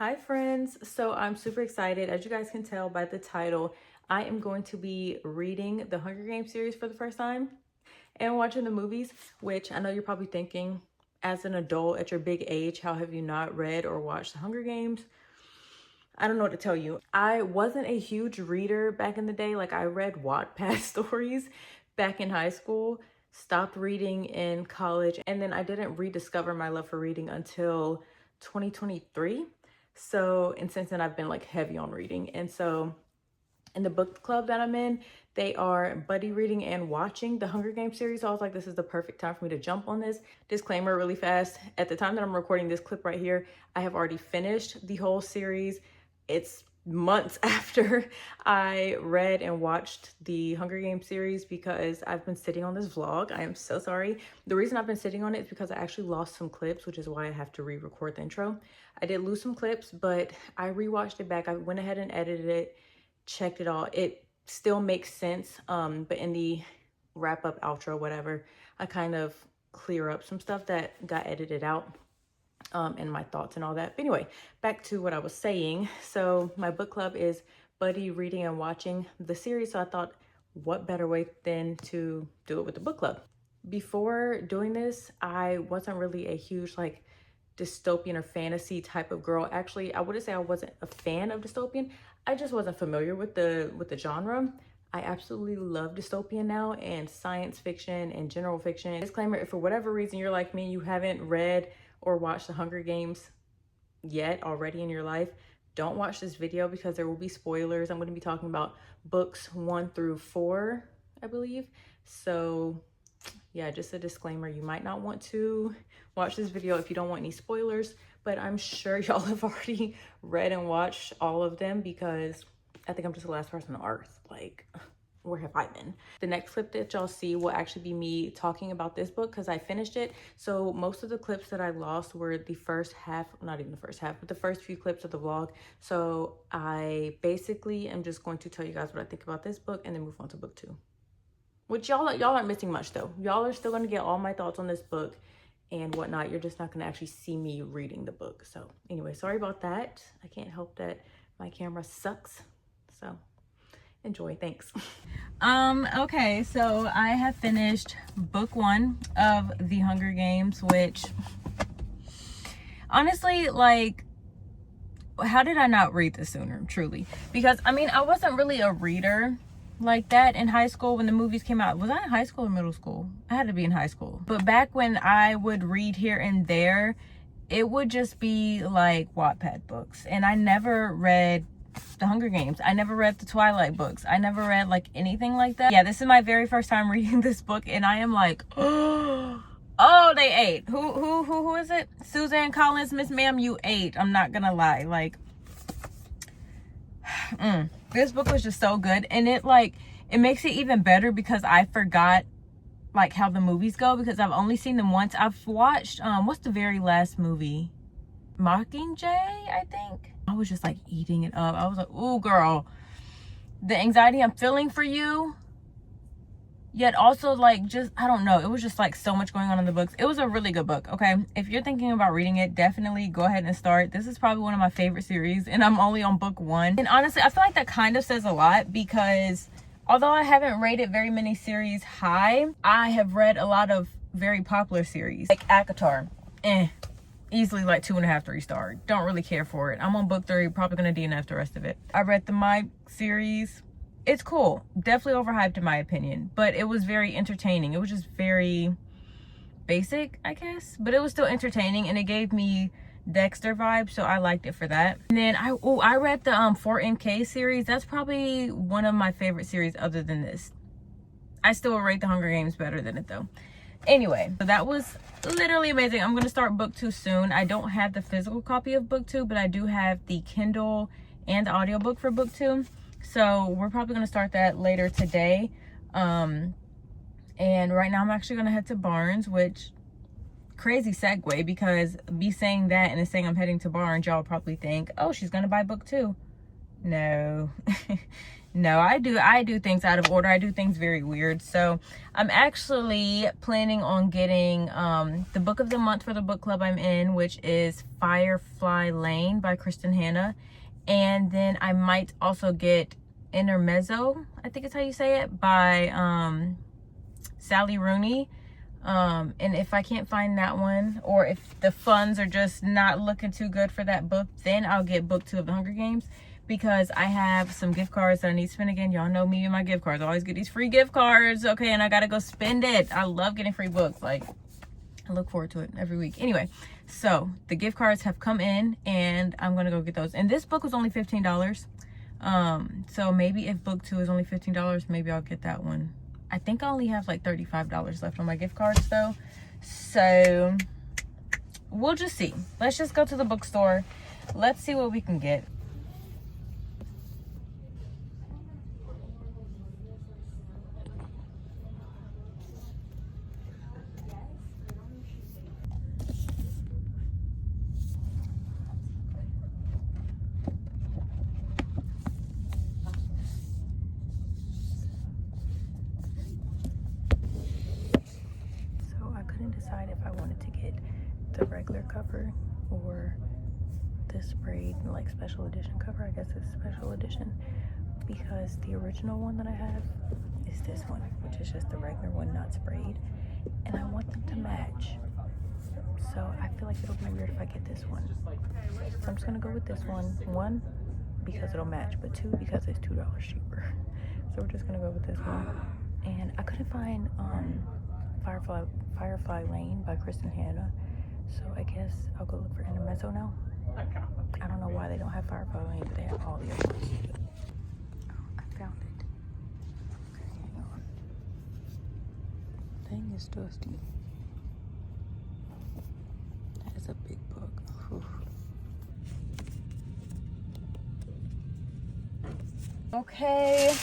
Hi friends, so I'm super excited. As you guys can tell by the title, I am going to be reading the Hunger Games series for the first time and watching the movies, which I know you're probably thinking, as an adult at your big age, how have you not read or watched the Hunger Games? I don't know what to tell you. I wasn't a huge reader back in the day. Like, I read Wattpad stories back in high school, stopped reading in college, and then I didn't rediscover my love for reading until 2023. So, and since then I've been like heavy on reading. And so in the book club that I'm in, they are buddy reading and watching the Hunger Games series. So I was like, this is the perfect time for me to jump on this. Disclaimer really fast. At the time that I'm recording this clip right here, I have already finished the whole series. It's months after I read and watched the Hunger Games series because I've been sitting on this vlog. I am so sorry. The reason I've been sitting on it is because I actually lost some clips, which is why I have to re-record the intro. I did lose some clips, but I rewatched it back. I went ahead and edited it, checked it all. It still makes sense, but in the wrap up outro, whatever, I kind of clear up some stuff that got edited out, and my thoughts and all that. But anyway, back to what I was saying. So my book club is buddy reading and watching the series. So I thought, what better way than to do it with the book club? Before doing this, I wasn't really a huge like dystopian or fantasy type of girl. Actually, I wouldn't say I wasn't a fan of dystopian. I just wasn't familiar with the genre. I absolutely love dystopian now and science fiction and general fiction. Disclaimer, if for whatever reason you're like me, you haven't read or watched the Hunger Games yet already in your life, don't watch this video because there will be spoilers. I'm going to be talking about books 1 through 4, I believe. So yeah, just a disclaimer, you might not want to watch this video if you don't want any spoilers, but I'm sure y'all have already read and watched all of them because I think I'm just the last person on earth. Like, where have I been? The next clip that y'all see will actually be me talking about this book because I finished it. So most of the clips that I lost were the first half, not even the first half, but the first few clips of the vlog. So I basically am just going to tell you guys what I think about this book and then move on to book 2. Which y'all aren't missing much though. Y'all are still gonna get all my thoughts on this book and whatnot. You're just not gonna actually see me reading the book. So anyway, sorry about that. I can't help that my camera sucks. So enjoy, thanks. Okay, so I have finished book 1 of The Hunger Games, which honestly, like, how did I not read this sooner, truly? Because I mean, I wasn't really a reader like that in high school when the movies came out. Was I in high school or middle school? I had to be in high school. But back when I would read here and there, it would just be like Wattpad books. And I never read the Hunger Games. I never read the Twilight books. I never read like anything like that. Yeah, this is my very first time reading this book and I am like, oh, they ate. Who is it? Suzanne Collins, Miss Ma'am, you ate. I'm not gonna lie. Like, this book was just so good. And it makes it even better because I forgot like how the movies go because I've only seen them once. I've watched, what's the very last movie? Mockingjay, I think. I was just like eating it up. I was like, ooh, girl, the anxiety I'm feeling for you. Yet also like, just, I don't know. It was just like so much going on in the books. It was a really good book, okay? If you're thinking about reading it, definitely go ahead and start. This is probably one of my favorite series and I'm only on book 1. And honestly, I feel like that kind of says a lot because although I haven't rated very many series high, I have read a lot of very popular series. Like ACOTAR, easily like 2.5, 3 star. Don't really care for it. I'm on book 3, probably gonna DNF the rest of it. I read the My series. It's cool. Definitely overhyped in my opinion, but it was very entertaining. It was just very basic, I guess, but it was still entertaining and it gave me Dexter vibes, so I liked it for that. And then I read the 4MK series. That's probably one of my favorite series other than this. I still rate the Hunger Games better than it though. Anyway, so that was literally amazing. I'm gonna start book 2 soon. I don't have the physical copy of book 2, but I do have the Kindle and the audiobook for book 2. So we're probably gonna start that later today. And right now I'm actually gonna head to Barnes, which crazy segue because me saying that and then saying I'm heading to Barnes, y'all probably think, oh, she's gonna buy book 2. No. No, I do things out of order. I do things very weird. So I'm actually planning on getting the book of the month for the book club I'm in, which is Firefly Lane by Kristen Hanna. And then I might also get Intermezzo, I think is how you say it, by Sally Rooney. And if I can't find that one, or if the funds are just not looking too good for that book, then I'll get book 2 of the Hunger Games, because I have some gift cards that I need to spend again. Y'all know me and my gift cards. I always get these free gift cards, okay, and I gotta go spend it. I love getting free books. Like, I look forward to it every week. Anyway, so the gift cards have come in and I'm gonna go get those. And this book was only $15. So maybe if book 2 is only $15, maybe I'll get that one. I think I only have like $35 left on my gift cards though. So we'll just see. Let's just go to the bookstore. Let's see what we can get. Decide if I wanted to get the regular cover or the sprayed like special edition cover. I guess it's special edition, because the original one that I have is this one, which is just the regular one, not sprayed, and I want them to match. So I feel like it'll be weird if I get this one. So I'm just gonna go with this one because it'll match, but 2 because it's $2 cheaper. So we're just gonna go with this one. And I couldn't find Firefly Lane by Kristen Hanna, so I guess I'll go look for Intermezzo now. I don't know why they don't have Firefly Lane, but they have all the other ones. Oh, I found it. Okay, hang on. Thing is dusty. That is a big book. Oof. Okay,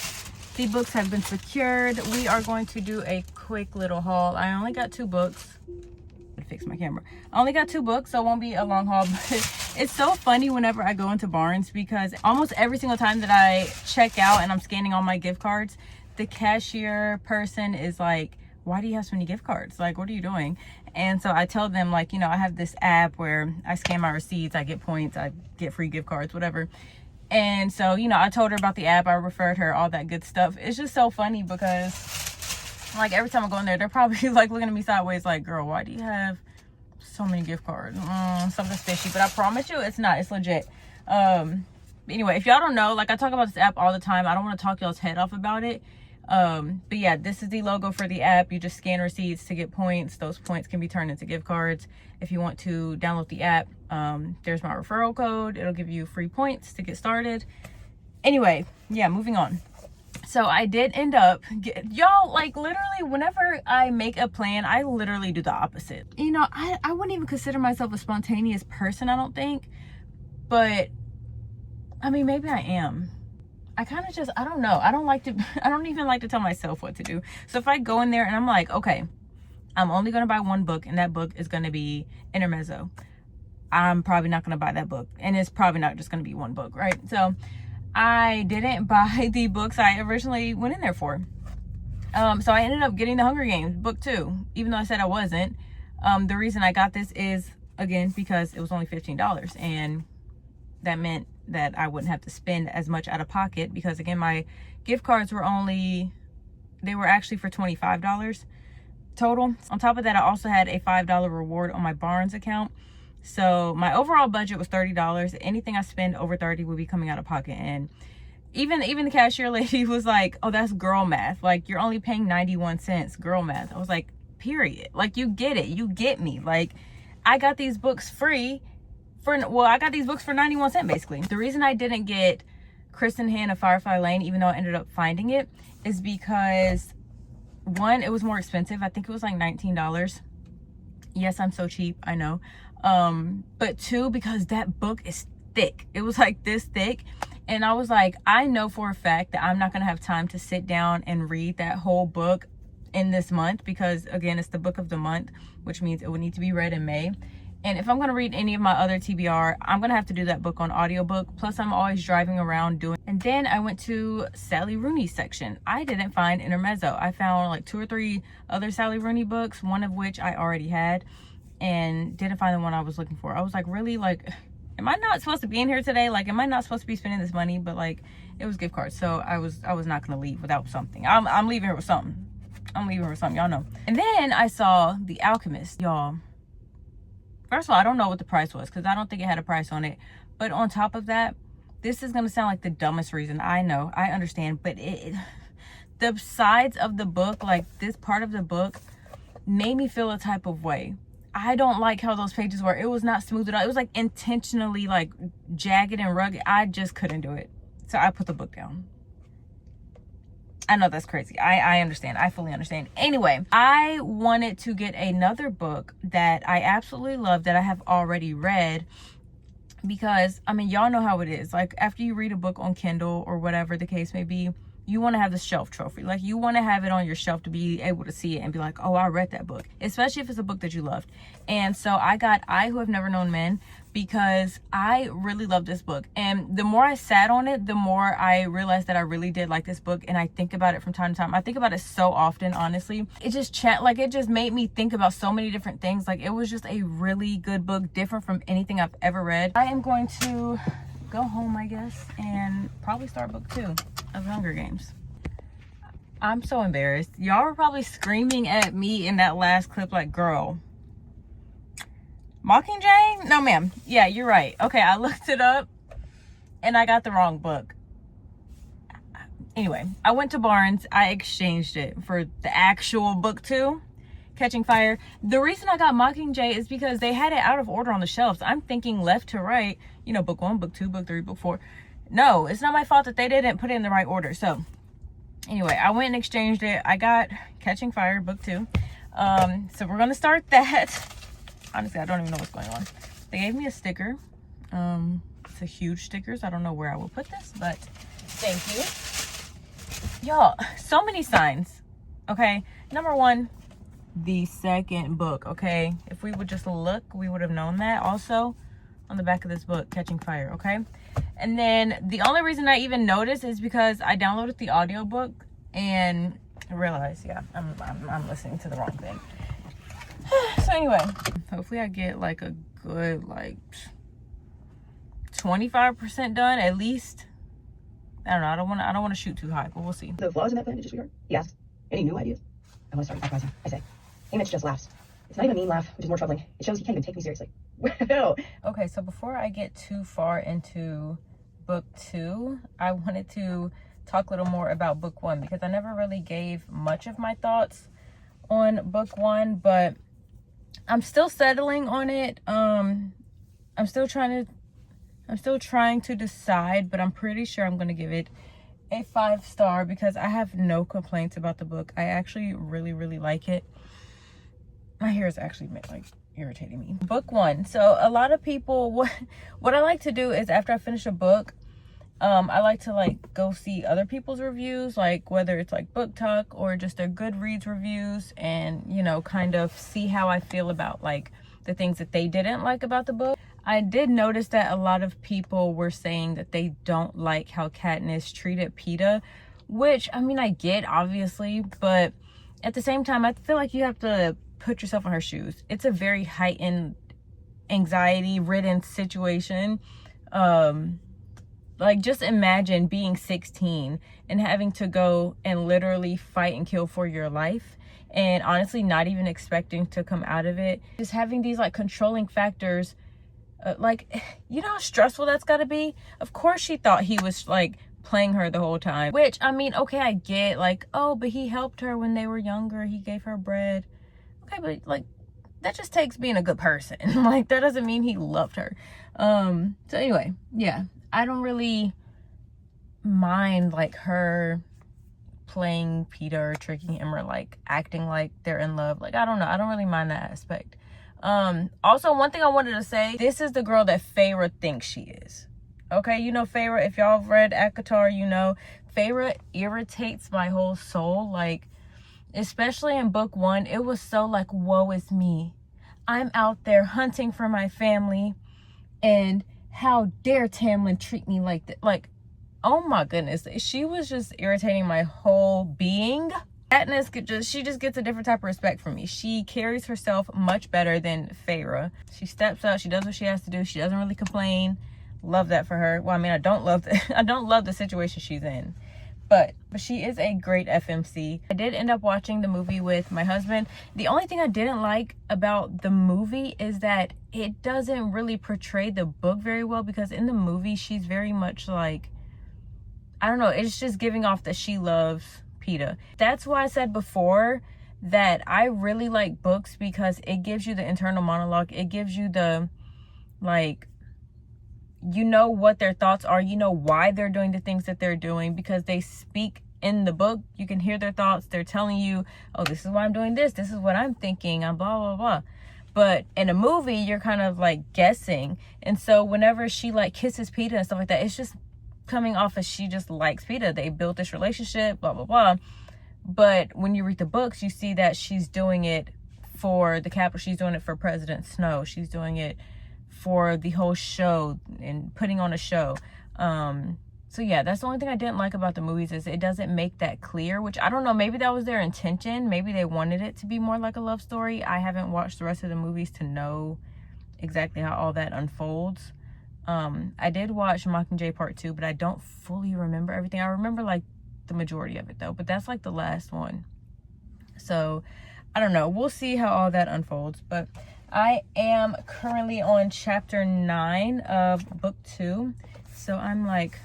the books have been secured. We are going to do a quick little haul. I only got 2 books. To fix my camera. I only got 2 books, so it won't be a long haul. But it's so funny whenever I go into Barnes, because almost every single time that I check out and I'm scanning all my gift cards, the cashier person is like, why do you have so many gift cards? Like, what are you doing? And so I tell them, like, you know, I have this app where I scan my receipts, I get points, I get free gift cards, whatever. And so, you know, I told her about the app, I referred her, all that good stuff. It's just so funny because, like, every time I go in there, they're probably like looking at me sideways like, girl, why do you have so many gift cards? Something's fishy. But I promise you, it's not. It's legit. Anyway, if y'all don't know, like, I talk about this app all the time. I don't want to talk y'all's head off about it. But yeah, this is the logo for the app. You just scan receipts to get points. Those points can be turned into gift cards. If you want to download the app, there's my referral code. It'll give you free points to get started. Anyway, yeah, moving on. So I did end up, y'all, like, literally whenever I make a plan, I literally do the opposite. You know, I wouldn't even consider myself a spontaneous person, I don't think. But, I mean, maybe I am. I kind of just, I don't know. I don't even like to tell myself what to do. So if I go in there and I'm like, okay, I'm only going to buy 1 book, and that book is going to be Intermezzo, I'm probably not going to buy that book. And it's probably not just going to be 1 book, right? So I didn't buy the books I originally went in there for. So I ended up getting the Hunger Games book 2, even though I said I wasn't. The reason I got this is, again, because it was only $15, and that meant that I wouldn't have to spend as much out of pocket, because again, my gift cards were actually for $25 total. On top of that, I also had a $5 reward on my Barnes account. So my overall budget was $30. Anything I spend over $30 will be coming out of pocket. And even the cashier lady was like, oh, that's girl math. Like, you're only paying 91 cents, girl math. I was like, period. Like, you get it. You get me. Like, I got these books free I got these books for 91 cents basically. The reason I didn't get Kristen Hanna Firefly Lane, even though I ended up finding it, is because, 1, it was more expensive. I think it was like $19. Yes, I'm so cheap, I know. But 2, because that book is thick. It was like this thick, and I was like, I know for a fact that I'm not gonna have time to sit down and read that whole book in this month, because again, it's the book of the month, which means it would need to be read in May. And if I'm going to read any of my other TBR, I'm going to have to do that book on audiobook. Plus, I'm always driving around doing. And then I went to Sally Rooney's section. I didn't find Intermezzo. I found like 2 or 3 other Sally Rooney books, one of which I already had, and didn't find the one I was looking for. I was like, really? Like, am I not supposed to be in here today? Like, am I not supposed to be spending this money? But like, it was gift cards, so I was not going to leave without something. I'm leaving here with something. I'm leaving here with something, y'all know. And then I saw The Alchemist, y'all. First of all, I don't know what the price was because I don't think it had a price on it. But on top of that, this is going to sound like the dumbest reason. I know, I understand. But the sides of the book, like this part of the book, made me feel a type of way. I don't like how those pages were. It was not smooth at all. It was like intentionally like jagged and rugged. I just couldn't do it. So I put the book down. I know that's crazy. I understand. I fully understand. Anyway, I wanted to get another book that I absolutely love that I have already read because, I mean, y'all know how it is. Like, after you read a book on Kindle or whatever the case may be, you want to have the shelf trophy. Like, you want to have it on your shelf to be able to see it and be like, oh, I read that book. Especially if it's a book that you loved. And so I got I Who Have Never Known Men because I really love this book. And the more I sat on it, the more I realized that I really did like this book. And I think about it from time to time. I think about it so often, honestly. It just it just made me think about so many different things. Like, it was just a really good book, different from anything I've ever read. I am going to go home, I guess, and probably start book 2 of Hunger Games. I'm so embarrassed. Y'all were probably screaming at me in that last clip like, girl, Mockingjay? No, ma'am. Yeah, you're right. Okay, I looked it up and I got the wrong book. Anyway, I went to Barnes. I exchanged it for the actual book 2, Catching Fire. The reason I got Mockingjay is because they had it out of order on the shelves. I'm thinking left to right, you know, book 1, book 2, book 3, book 4. No, it's not my fault that they didn't put it in the right order. So anyway, I went and exchanged it. I got Catching Fire, book 2. So we're going to start that. Honestly, I don't even know what's going on. They gave me a sticker. It's a huge sticker, so I don't know where I will put this, but thank you. Y'all, so many signs. Okay, number 1, the second book. Okay, if we would just look, we would have known that. Also, on the back of this book, Catching Fire. Okay, and then the only reason I even noticed is because I downloaded the audiobook and realized, yeah, I'm listening to the wrong thing. So anyway, hopefully I get like a good like 25% done at least. I don't know. I don't want to shoot too high, but we'll see. The flaws in that plan to disregard? Yes. Any new ideas? I want to start improvising. I say. Image just laughs. It's not even a mean laugh, which is more troubling. It shows he can't even take me seriously. Well. Okay, so before I get too far into book 2, I wanted to talk a little more about book 1 because I never really gave much of my thoughts on book 1, but I'm still settling on it. I'm still trying to decide, but I'm pretty sure I'm going to give it a 5-star because I have no complaints about the book. I actually really, really like it. My hair is actually like irritating me. Book 1. So a lot of people, what I like to do is after I finish a book, I like to like go see other people's reviews, like whether it's like Book Talk or just their Goodreads reviews, and you know, kind of see how I feel about like the things that they didn't like about the book. I did notice that a lot of people were saying that they don't like how Katniss treated Peeta, which I mean I get obviously, but at the same time I feel like you have to put yourself in her shoes. It's a very heightened anxiety ridden situation. Like, just imagine being 16 and having to go and literally fight and kill for your life, and honestly not even expecting to come out of it. Just having these like controlling factors, like, you know how stressful that's got to be. Of course she thought he was like playing her the whole time, which I mean, okay, I get like, oh, but he helped her when they were younger, he gave her bread. Okay, but like that just takes being a good person. Like, that doesn't mean he loved her. So anyway, yeah, I don't really mind like her playing Peeta or tricking him or like acting like they're in love. Like, I don't know, I don't really mind that aspect. Also, one thing I wanted to say, this is the girl that Feyre thinks she is. Okay, you know Feyre, if y'all have read ACOTAR, you know Feyre irritates my whole soul. Like, especially in book 1, it was so like, woe is me, I'm out there hunting for my family, and how dare Tamlin treat me like that? Like, oh my goodness, she was just irritating my whole being. Katniss she just gets a different type of respect from me. She carries herself much better than Feyre. She steps up, she does what she has to do, she doesn't really complain. Love that for her. Well, I mean, I don't love the situation she's in, but she is a great FMC. I did end up watching the movie with my husband. The only thing I didn't like about the movie is that it doesn't really portray the book very well, because in the movie she's very much like, I don't know, it's just giving off that she loves Peeta. That's why I said before that I really like books, because it gives you the internal monologue. It gives you the, like, you know what their thoughts are, you know why they're doing the things that they're doing, because they speak in the book. You can hear their thoughts. They're telling you, oh, this is why I'm doing this, this is what I'm thinking, I'm blah blah blah. But in a movie, you're kind of like guessing. And so whenever she like kisses Peeta and stuff like that, it's just coming off as she just likes Peeta. They built this relationship, blah blah blah. But when you read the books, you see that she's doing it for the Capitol. She's doing it for President Snow. She's doing it for the whole show and putting on a show. So yeah, that's the only thing I didn't like about the movies, is it doesn't make that clear, which I don't know, maybe that was their intention. Maybe they wanted it to be more like a love story. I haven't watched the rest of the movies to know exactly how all that unfolds. I did watch Mockingjay Part 2, but I don't fully remember everything. I remember like the majority of it though, but that's like the last one. So I don't know, we'll see how all that unfolds. But I am currently on chapter 9 of book 2. So I'm like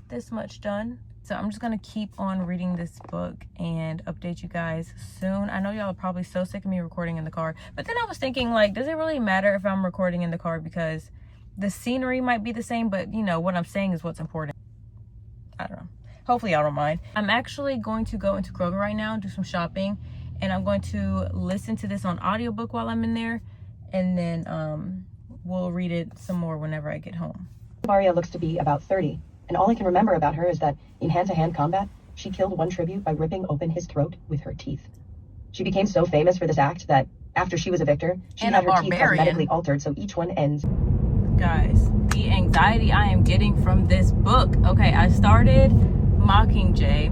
this much done. So I'm just gonna keep on reading this book and update you guys soon. I know y'all are probably so sick of me recording in the car, but then I was thinking, like, does it really matter if I'm recording in the car? Because the scenery might be the same, but you know what I'm saying is what's important. I don't know, hopefully y'all don't mind. I'm actually going to go into Kroger right now, do some shopping, and I'm going to listen to this on audiobook while I'm in there, and then we'll read it some more whenever I get home. Varia looks to be about 30, and all I can remember about her is that in hand-to-hand combat, she killed one tribute by ripping open his throat with her teeth. She became so famous for this act that after she was a victor, she had her teeth cosmetically altered so each one ends. Guys, the anxiety I am getting from this book. Okay, I started Mockingjay.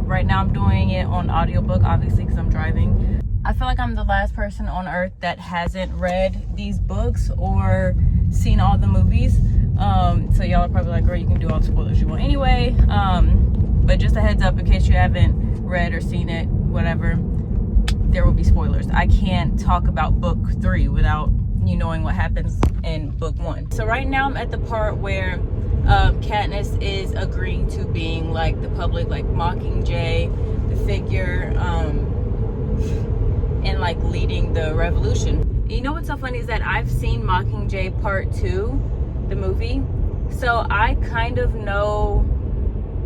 Right now I'm doing it on audiobook, obviously, because I'm driving. I feel like I'm the last person on earth that hasn't read these books or seen all the movies. So y'all are probably like, girl, you can do all the spoilers you want anyway. But just a heads up, in case you haven't read or seen it, whatever, there will be spoilers. I can't talk about book 3 without you knowing what happens in book 1. So right now I'm at the part where Katniss is agreeing to being like the public, like Mockingjay, the figure, and like leading the revolution. You know what's so funny is that I've seen Mockingjay Part 2, the movie, so I kind of know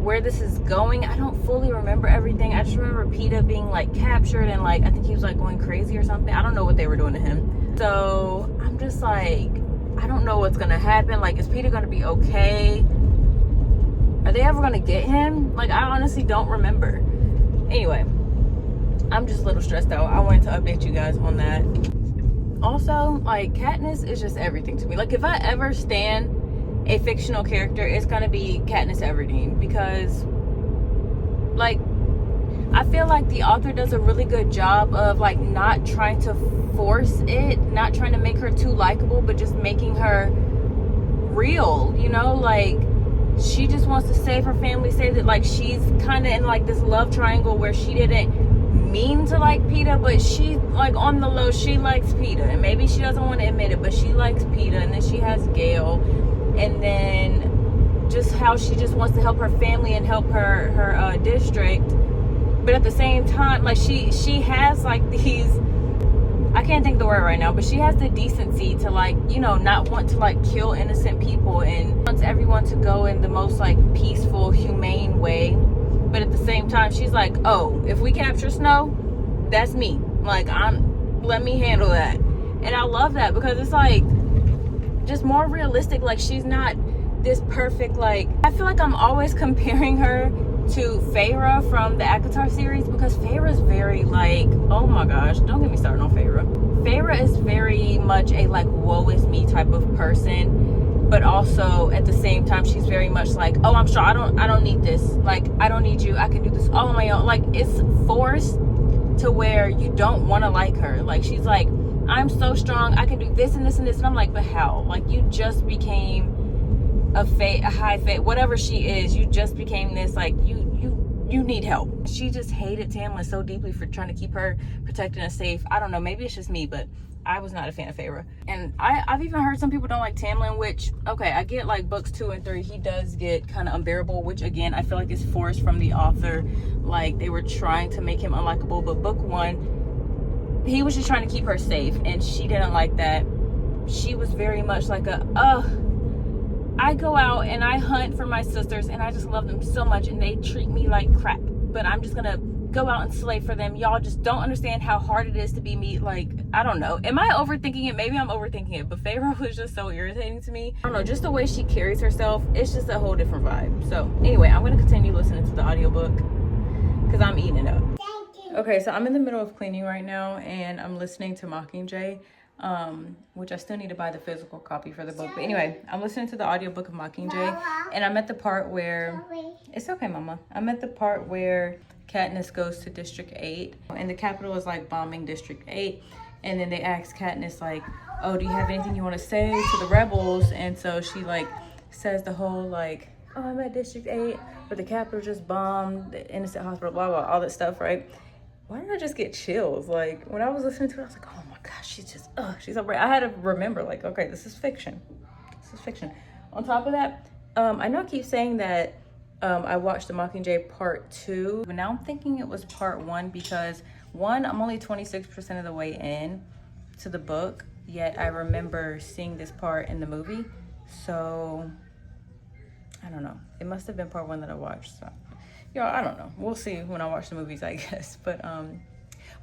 where this is going. I don't fully remember everything. I just remember Peeta being like captured and like I think he was like going crazy or something. I don't know what they were doing to him. So I'm just like, I don't know what's gonna happen. Like, is Peeta gonna be okay? Are they ever gonna get him? Like, I honestly don't remember. Anyway, I'm just a little stressed out. I wanted to update you guys on that. Also, like, Katniss is just everything to me. Like, if I ever stand a fictional character, it's gonna be Katniss Everdeen, because like I feel like the author does a really good job of like not trying to force it, not trying to make her too likable, but just making her real, you know? Like, she just wants to save her family, save it. Like, she's kind of in like this love triangle where she didn't mean to like Peeta, but she, like, on the low, she likes Peeta, and maybe she doesn't want to admit it, but she likes Peeta. And then she has Gale, and then just how she just wants to help her family and help her district, but at the same time, like, she has like these, I can't think of the word right now, but she has the decency to, like, you know, not want to like kill innocent people and wants everyone to go in the most like peaceful, humane way. But at the same time, she's like, oh, if we capture Snow, that's me. Like, let me handle that. And I love that, because it's like just more realistic. Like, she's not this perfect, like, I feel like I'm always comparing her to Feyre from the ACOTAR series, because Feyre is very like, oh my gosh, don't get me started on Feyre. Feyre is very much a like woe is me type of person, but also at the same time she's very much like, oh, I'm sure I don't need this, like I don't need you, I can do this all on my own. Like it's forced to where you don't want to like her. Like she's like, I'm so strong, I can do this and this and this, and I'm like, but how? Like you just became a high fate, whatever she is, you just became this, like you need help. She just hated Tamlin so deeply for trying to keep her protected and safe. I don't know, maybe it's just me, but I was not a fan of Feyre. And I've even heard some people don't like Tamlin, which, okay, I get like books 2 and 3, he does get kind of unbearable, which again, I feel like is forced from the author. Like they were trying to make him unlikable, but book 1, he was just trying to keep her safe, and she didn't like that. She was very much like I go out and I hunt for my sisters and I just love them so much and they treat me like crap, but I'm just gonna go out and slay for them. Y'all just don't understand how hard it is to be me. Like, I don't know. Am I overthinking it? Maybe I'm overthinking it, but Feyre was just so irritating to me. I don't know, just the way she carries herself, it's just a whole different vibe. So anyway, I'm gonna continue listening to the audiobook because I'm eating it up. Okay, so I'm in the middle of cleaning right now and I'm listening to Mockingjay. Which I still need to buy the physical copy for the book, but anyway, I'm listening to the audiobook of Mockingjay, and I'm at the part where it's okay, mama, I'm at the part where Katniss goes to District 8 and the Capitol is like bombing District 8, and then they ask Katniss like, oh, do you have anything you want to say to the rebels? And so she like says the whole like, oh, I'm at District 8 where the Capitol just bombed the innocent hospital, blah blah, all that stuff, right? Why did I just get chills? Like when I was listening to it, I was like, oh my gosh, she's just, she's so brave. I had to remember, like, okay, this is fiction. This is fiction. On top of that, I know I keep saying that I watched the Mockingjay part 2, but now I'm thinking it was part 1 because 1, I'm only 26% of the way in to the book, yet I remember seeing this part in the movie. So I don't know. It must have been part 1 that I watched. So. Y'all, I don't know. We'll see when I watch the movies, I guess. But,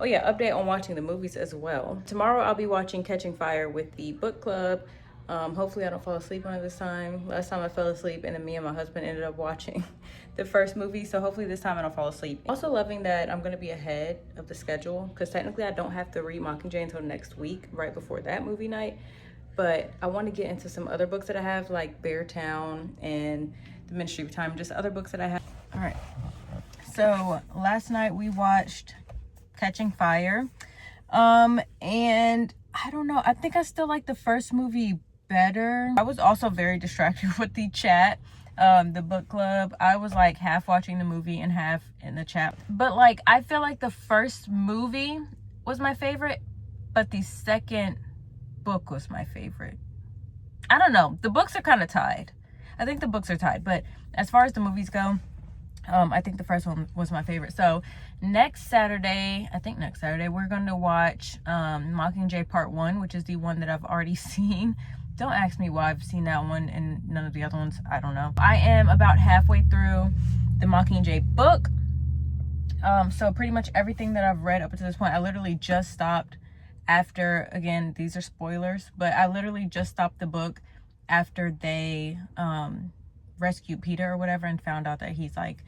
oh yeah, update on watching the movies as well. Tomorrow I'll be watching Catching Fire with the book club. Hopefully I don't fall asleep on it this time. Last time I fell asleep and then me and my husband ended up watching the first movie. So hopefully this time I don't fall asleep. Also loving that I'm going to be ahead of the schedule because technically I don't have to read Mockingjay until next week, right before that movie night. But I want to get into some other books that I have, like Beartown and The Ministry of Time, just other books that I have. All right, so last night we watched Catching Fire, and I don't know, I think I still like the first movie better. I was also very distracted with the chat, the book club. I was like half watching the movie and half in the chat, but like I feel like the first movie was my favorite, but the second book was my favorite. I don't know, the books are kind of tied. I think the books are tied, but as far as the movies go, I think the first one was my favorite. So next Saturday, we're going to watch Mockingjay Part 1, which is the one that I've already seen. Don't ask me why I've seen that one and none of the other ones. I don't know. I am about halfway through the Mockingjay book. So pretty much everything that I've read up until this point, I literally just stopped after, again, these are spoilers, but I literally just stopped the book after they rescued Peter or whatever and found out that he's like,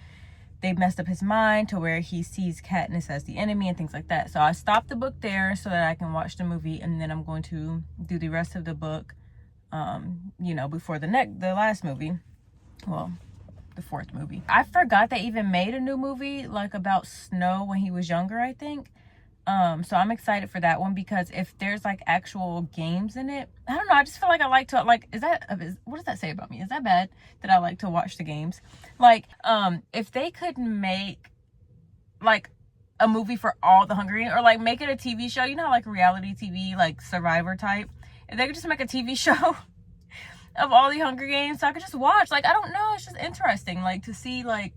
they messed up his mind to where he sees Katniss as the enemy and things like that. So I stopped the book there so that I can watch the movie, and then I'm going to do the rest of the book you know, before the last movie, well, the 4th movie. I forgot they even made a new movie like about Snow when he was younger, I think. So I'm excited for that one because if there's like actual games in it, I don't know, I just feel like I like to, like, what does that say about me? Is that bad that I like to watch the games? Like, if they could make like a movie for all the Hunger Games, or like make it a TV show, you know, like reality TV, like Survivor type, if they could just make a TV show of all the Hunger Games so I could just watch, like, I don't know, it's just interesting, like, to see like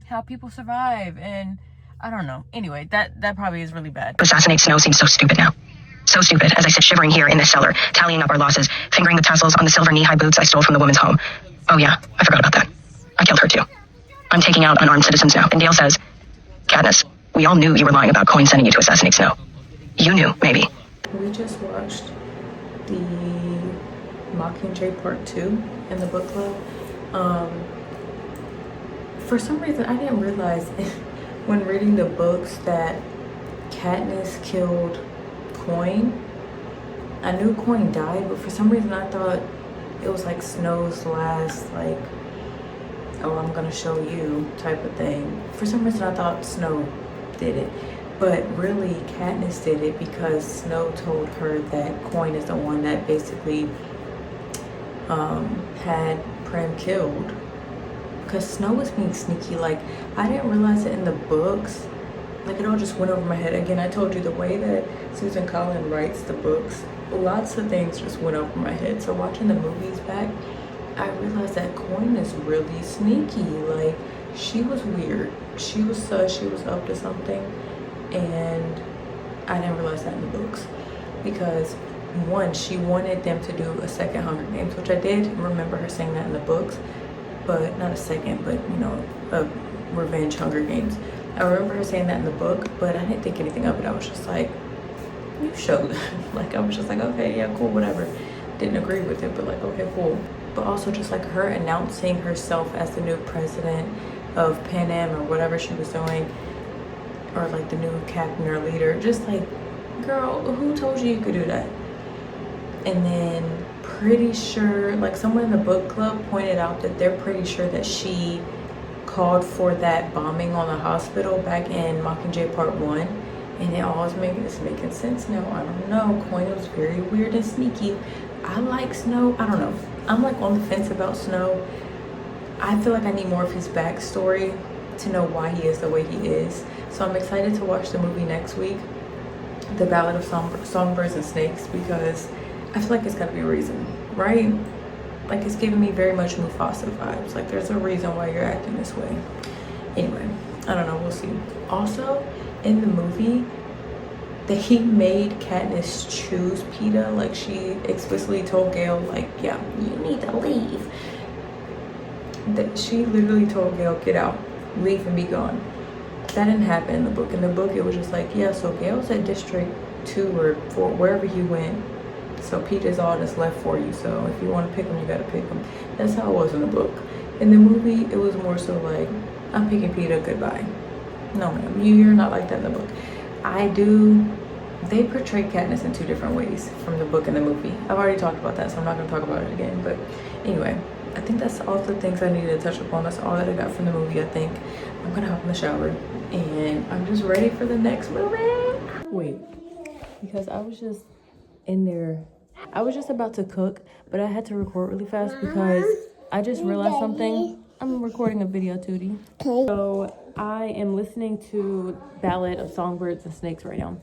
how people survive, and I don't know. Anyway, that probably is really bad. To assassinate Snow seems so stupid now. So stupid, as I sit shivering here in this cellar, tallying up our losses, fingering the tassels on the silver knee-high boots I stole from the woman's home. Oh yeah, I forgot about that. I killed her too. I'm taking out unarmed citizens now, and Dale says, Katniss, we all knew you were lying about Coin sending you to assassinate Snow. You knew, maybe. We just watched the Mockingjay Part 2 in the book club. for some reason, I didn't realize when reading the books that Katniss killed Coin. I knew Coin died, but for some reason I thought it was like Snow's last, like, oh, I'm gonna show you type of thing. For some reason I thought Snow did it, but really Katniss did it because Snow told her that Coin is the one that basically had Prim killed. Because Snow was being sneaky. Like, I didn't realize it in the books. Like, it all just went over my head. Again, I told you the way that Susan Collins writes the books, lots of things just went over my head. So watching the movies back, I realized that Coin is really sneaky. Like, she was weird. She was sus. She was up to something. And I didn't realize that in the books. Because, one, she wanted them to do a second Hunger Games, which I did remember her saying that in the books. But not a second, but, you know, a revenge Hunger Games. I remember her saying that in the book, but I didn't think anything of it. I was just like, you showed. Like, I was just like, okay, yeah, cool, whatever. Didn't agree with it, but like, okay, cool. But also just like her announcing herself as the new president of Pan Am or whatever she was doing, or like the new captain or leader. Just like, girl, who told you you could do that? And then pretty sure, like someone in the book club pointed out that they're pretty sure that she called for that bombing on the hospital back in Mockingjay Part 1. And it all is making sense now. I don't know. Coin was very weird and sneaky. I like Snow. I don't know. I'm like on the fence about Snow. I feel like I need more of his backstory to know why he is the way he is. So I'm excited to watch the movie next week, The Ballad of Songbirds and Snakes, because I feel like it's gotta be a reason, right? Like, it's giving me very much Mufasa vibes. Like, there's a reason why you're acting this way. Anyway, I don't know, we'll see. Also, in the movie, he made Katniss choose Peeta. Like, she explicitly told Gale, like, yeah, you need to leave. That she literally told Gale, get out, leave and be gone. That didn't happen in the book. In the book, it was just like, yeah, so Gale's at District 2 or 4, wherever he went. So Peeta's all that's left for you. So if you want to pick him, you gotta pick him. That's how it was in the book. In the movie, it was more so like, I'm picking Peeta, goodbye. No, ma'am, you're not like that in the book. They portray Katniss in 2 different ways from the book and the movie. I've already talked about that, so I'm not gonna talk about it again. But anyway, I think that's all the things I needed to touch upon. That's all that I got from the movie, I think. I'm gonna hop in the shower and I'm just ready for the next movie. Wait, because I was just in there. I was just about to cook, but I had to record really fast because I just realized something. I'm recording a video, Tootie. So I am listening to Ballad of Songbirds and Snakes right now.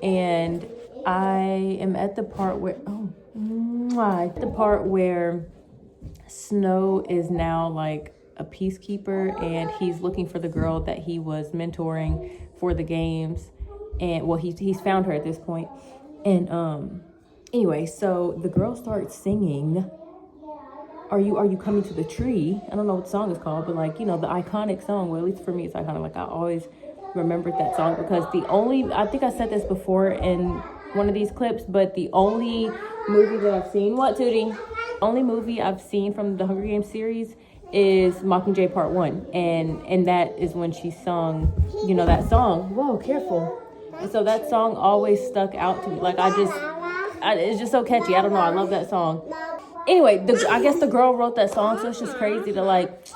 And I am at the part where, Snow is now like a peacekeeper and he's looking for the girl that he was mentoring for the games. And well, he's found her at this point. And anyway, so the girl starts singing, Are you coming to the tree? I don't know what the song is called, but like, you know, the iconic song. Well, at least for me, it's iconic. Like, I always remembered that song because I think I said this before in one of these clips, but the only movie that I've seen, what, Tootie? Only movie I've seen from the Hunger Games series is Mockingjay Part 1. And that is when she sung, you know, that song. Whoa, careful. And so that song always stuck out to me. Like, it's just so catchy. I don't know. I love that song. Anyway, I guess the girl wrote that song, so it's just crazy to, like,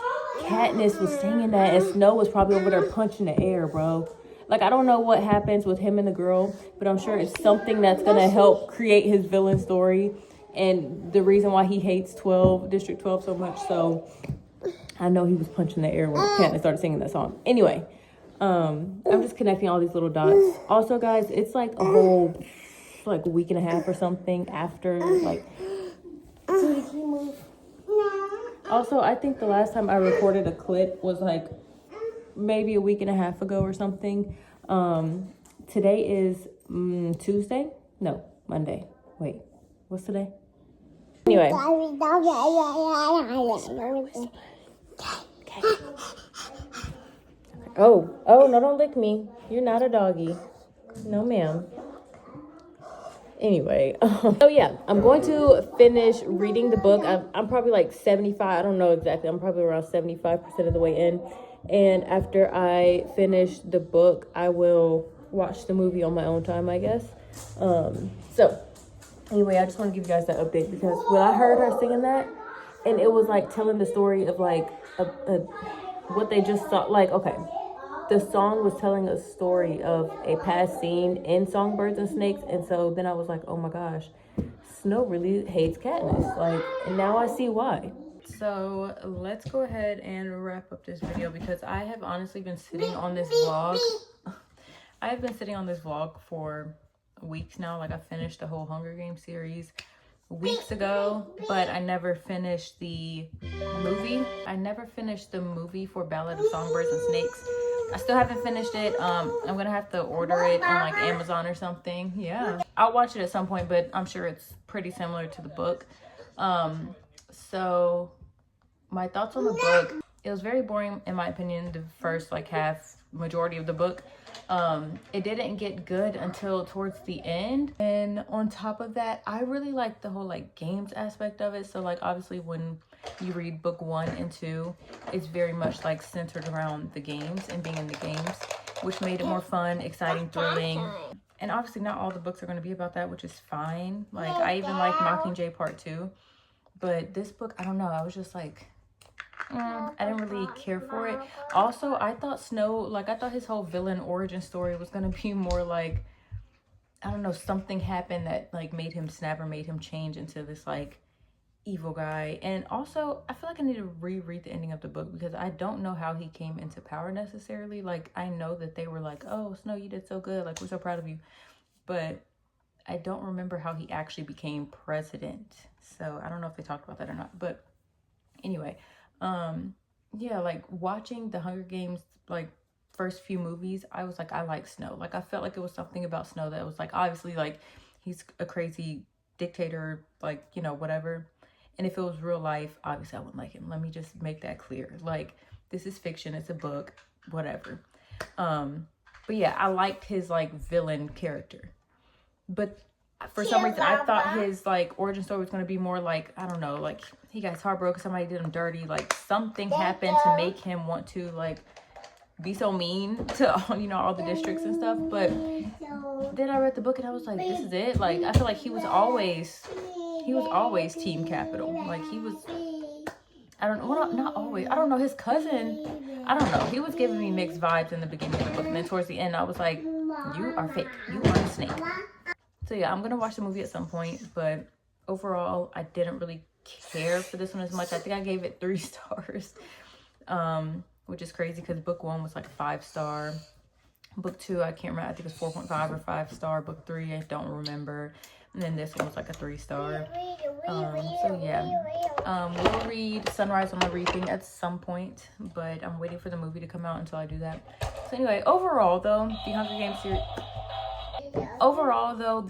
Katniss was singing that, and Snow was probably over there punching the air, bro. Like, I don't know what happens with him and the girl, but I'm sure it's something that's going to help create his villain story and the reason why he hates District 12 so much. So I know he was punching the air when Katniss started singing that song. Anyway, I'm just connecting all these little dots. Also, guys, it's like a whole, like, week and a half or something after, like... Also, I think the last time I recorded a clip was like maybe a week and a half ago or something. Today is Tuesday? No, Monday. Wait, what's today? Anyway. Oh, no, don't lick me. You're not a doggy. No, ma'am. Anyway, so yeah, I'm going to finish reading the book. I'm probably like 75, I don't know exactly. I'm probably around 75% of the way in. And after I finish the book, I will watch the movie on my own time, I guess. So anyway, I just want to give you guys that update because when I heard her singing that, and it was like telling the story of like what they just saw, like, okay, the song was telling a story of a past scene in Songbirds and Snakes, and so then I was like, oh my gosh, Snow really hates Katniss, like, and now I see why. So let's go ahead and wrap up this video because I have honestly been sitting on this vlog. I have been sitting on this vlog for weeks now. Like, I finished the whole Hunger Games series weeks ago, but I never finished the movie. I never finished the movie for Ballad of Songbirds and Snakes. I still haven't finished it. I'm gonna have to order it on like Amazon or something. Yeah, I'll watch it at some point, but I'm sure it's pretty similar to the book. So my thoughts on the book, it was very boring in my opinion, the first like majority of the book. It didn't get good until towards the end, and on top of that, I really liked the whole like games aspect of it. So like obviously when you read book 1 and 2, it's very much like centered around the games and being in the games, which made it more fun, exciting, thrilling. And obviously not all the books are going to be about that, which is fine. Like I even like Mockingjay Part 2, but this book, I don't know, I was just like, I didn't really care for it. Also, I thought Snow, like I thought his whole villain origin story was gonna be more like, I don't know, something happened that like made him snap or made him change into this like evil guy. And also I feel like I need to reread the ending of the book because I don't know how he came into power necessarily. Like I know that they were like, oh Snow, you did so good, like we're so proud of you, but I don't remember how he actually became president. So I don't know if they talked about that or not, but anyway, yeah, like watching the Hunger Games like first few movies, I was like, I like Snow. Like I felt like it was something about Snow that was like, obviously like he's a crazy dictator, like, you know, whatever. And if it was real life, obviously I wouldn't like him. Let me just make that clear. Like this is fiction, it's a book, whatever. But yeah, I liked his like villain character. But for some reason I thought his like origin story was going to be more like, I don't know, like he got his heart broken, somebody did him dirty, like something happened to make him want to like be so mean to you know, all the districts and stuff. But then I read the book and I was like, this is it. Like I feel like he was always Team Capital. Like he was, I don't know, well, not always, I don't know, his cousin, I don't know, he was giving me mixed vibes in the beginning of the book, and then towards the end I was like, you are fake, you are a snake. So yeah, I'm gonna watch the movie at some point, but overall I didn't really care for this one as much. I think I gave it 3 stars, which is crazy because book 1 was like 5-star. Book 2, I can't remember, I think it's 4.5 or 5-star. Book 3, I don't remember. And then this one was like a 3-star. So yeah, we'll read Sunrise on the Reaping at some point, but I'm waiting for the movie to come out until I do that. So anyway, overall though, the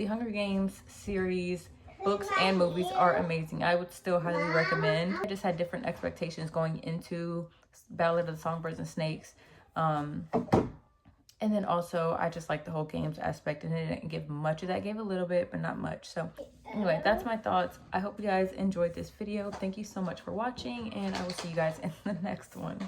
Hunger Games series, books and movies are amazing. I would still highly recommend. I just had different expectations going into Ballad of the Songbirds and Snakes. And then also I just like the whole games aspect, and it didn't give much of that. Gave a little bit, but not much. So anyway, that's my thoughts. I hope you guys enjoyed this video. Thank you so much for watching, and I will see you guys in the next one.